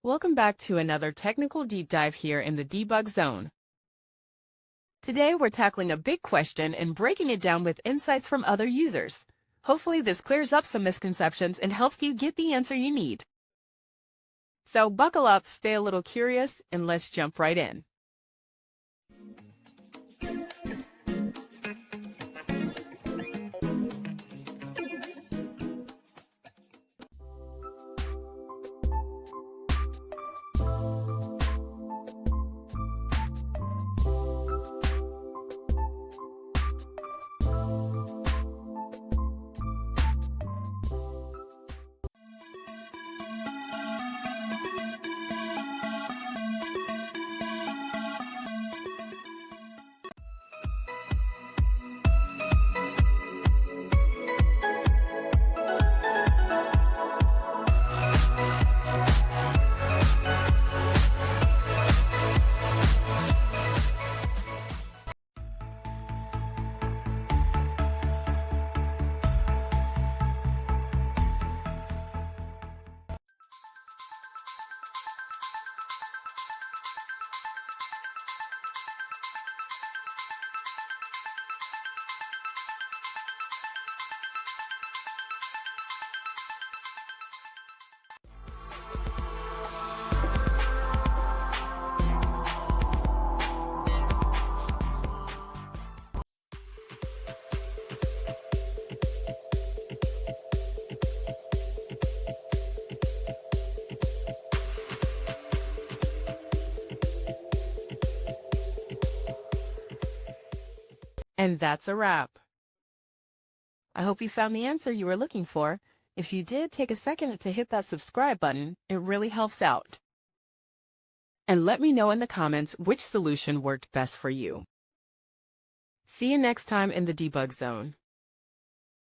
Welcome back to another technical deep dive here in the debug zone. Today we're tackling a big question and breaking it down with insights from other users. Hopefully this clears up some misconceptions and helps you get the answer you need. So buckle up, stay a little curious, and let's jump right in. And that's a wrap. I hope you found the answer you were looking for. If you did, take a second to hit that subscribe button. It really helps out. And let me know in the comments which solution worked best for you. See you next time in the debug zone.